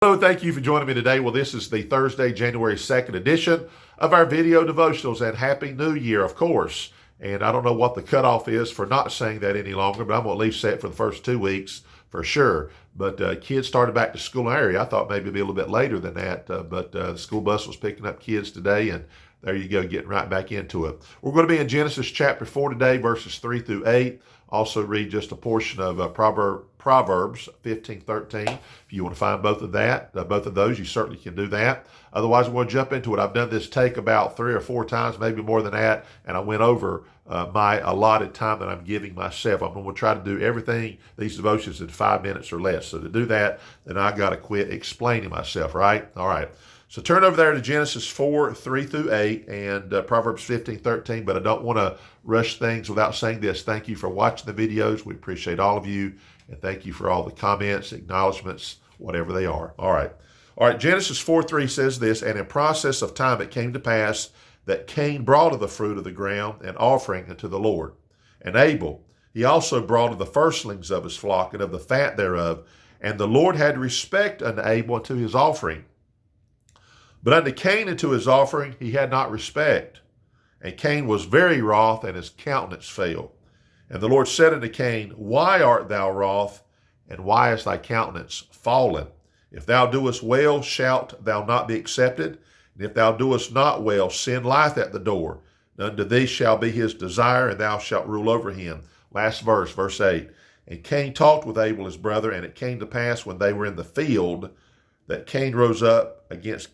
Hello, thank you for joining me today. Well, this is the Thursday, January 2nd edition of our video devotionals, and Happy New Year, of course. And I don't know what the cutoff is for not saying that any longer, but I'm going to at least say it for the first 2 weeks for sure. But kids started back to school in our area. I thought maybe it'd be a little bit later than that, but the school bus was picking up kids today, and there you go, getting right back into it. We're going to be in Genesis chapter 4 today, verses 3 through 8. Also read just a portion of Proverbs 15:13. If you want to find both of those, you certainly can do that. Otherwise, we're going to jump into it. I've done this take about 3 or 4 times, maybe more than that, and I went over my allotted time that I'm giving myself. I'm going to try to do everything, these devotions, in 5 minutes or less. So to do that, then I got to quit explaining myself, right? All right. So turn over there to Genesis 4, 3 through 8, and Proverbs 15:13, but I don't want to rush things without saying this. Thank you for watching the videos. We appreciate all of you, and thank you for all the comments, acknowledgments, whatever they are. All right. Genesis 4:3 says this, "And in process of time it came to pass that Cain brought of the fruit of the ground an offering unto the Lord. And Abel, he also brought of the firstlings of his flock and of the fat thereof. And the Lord had respect unto Abel and to his offering. But unto Cain and to his offering he had not respect. And Cain was very wroth, and his countenance fell. And the Lord said unto Cain, Why art thou wroth, and why is thy countenance fallen? If thou doest well, shalt thou not be accepted? And if thou doest not well, sin lieth at the door. And unto thee shall be his desire, and thou shalt rule over him." Last verse, verse 8. "And Cain talked with Abel his brother, and it came to pass when they were in the field that Cain rose up against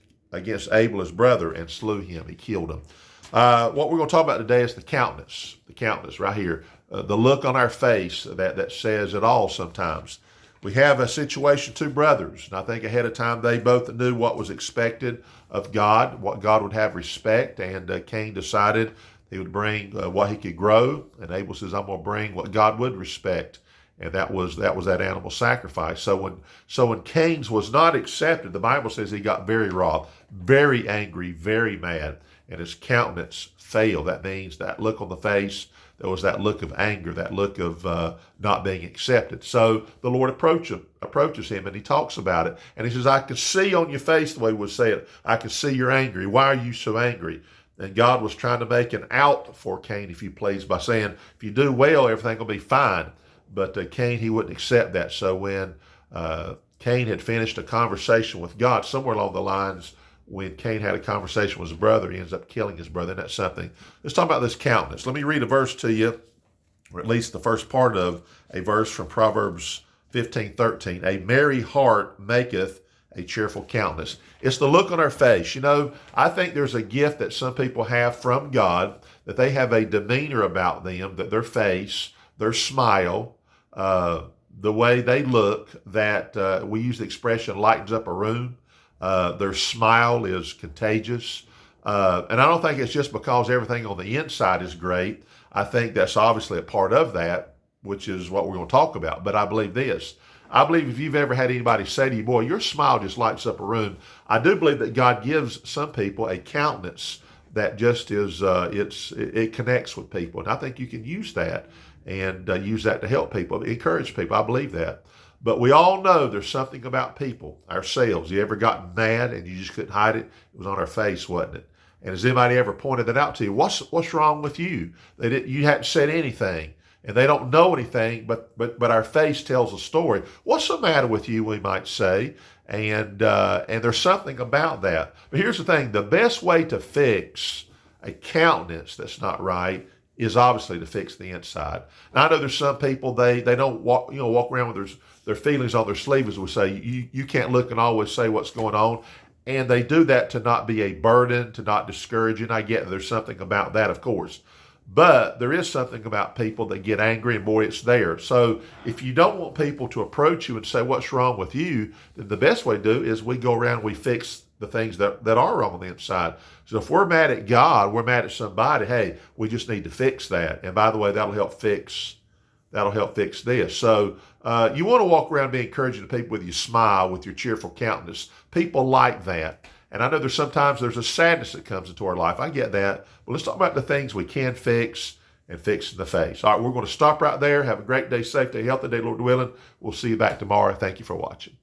Abel his brother and slew him." He killed him. What we're going to talk about today is the countenance right here. The look on our face that says it all sometimes. We have a situation, 2 brothers, and I think ahead of time they both knew what was expected of God, what God would have respect, and Cain decided he would bring what he could grow, and Abel says, "I'm going to bring what God would respect." And that was that animal sacrifice. So when Cain's was not accepted, the Bible says he got very wroth, very angry, very mad, and his countenance failed. That means that look on the face, there was that look of anger, that look of not being accepted. So the Lord approaches him, and he talks about it. And he says, "I can see on your face," the way we would say it, "I can see you're angry. Why are you so angry?" And God was trying to make an out for Cain, if you please, by saying, if you do well, everything will be fine. But Cain, he wouldn't accept that. So when Cain had finished a conversation with God, somewhere along the lines, when Cain had a conversation with his brother, he ends up killing his brother. And that's something. Let's talk about this countenance. Let me read a verse to you, or at least the first part of a verse from Proverbs 15:13. "A merry heart maketh a cheerful countenance." It's the look on our face. You know, I think there's a gift that some people have from God, that they have a demeanor about them, that their face, their smile, the way they look, that we use the expression lightens up a room. Their smile is contagious. And I don't think it's just because everything on the inside is great. I think that's obviously a part of that, which is what we're going to talk about. But I believe this. I believe if you've ever had anybody say to you, "Boy, your smile just lights up a room," I do believe that God gives some people a countenance that just is, it connects with people. And I think you can use that and use that to help people, encourage people. I believe that. But we all know there's something about people, ourselves. You ever gotten mad and you just couldn't hide it? It was on our face, wasn't it? And has anybody ever pointed that out to you? What's wrong with you? You hadn't said anything, and they don't know anything, but our face tells a story. What's the matter with you, we might say, and there's something about that. But here's the thing: the best way to fix a countenance that's not right is obviously to fix the inside. Now, I know there's some people, they don't walk around with their feelings on their sleeve, as we say. You can't look and always say what's going on. And they do that to not be a burden, to not discourage you. And I get there's something about that, of course. But there is something about people that get angry, and boy, it's there. So if you don't want people to approach you and say, "What's wrong with you?" then the best way to do is we go around and we fix the things that are wrong on the inside. So if we're mad at God, we're mad at somebody, hey, we just need to fix that. And by the way, that'll help fix this. So you want to walk around and be encouraging to people with your smile, with your cheerful countenance. People like that. And I know sometimes there's a sadness that comes into our life. I get that. But let's talk about the things we can fix and fixing the face. All right, we're going to stop right there. Have a great day, safe day, healthy day, Lord willing. We'll see you back tomorrow. Thank you for watching.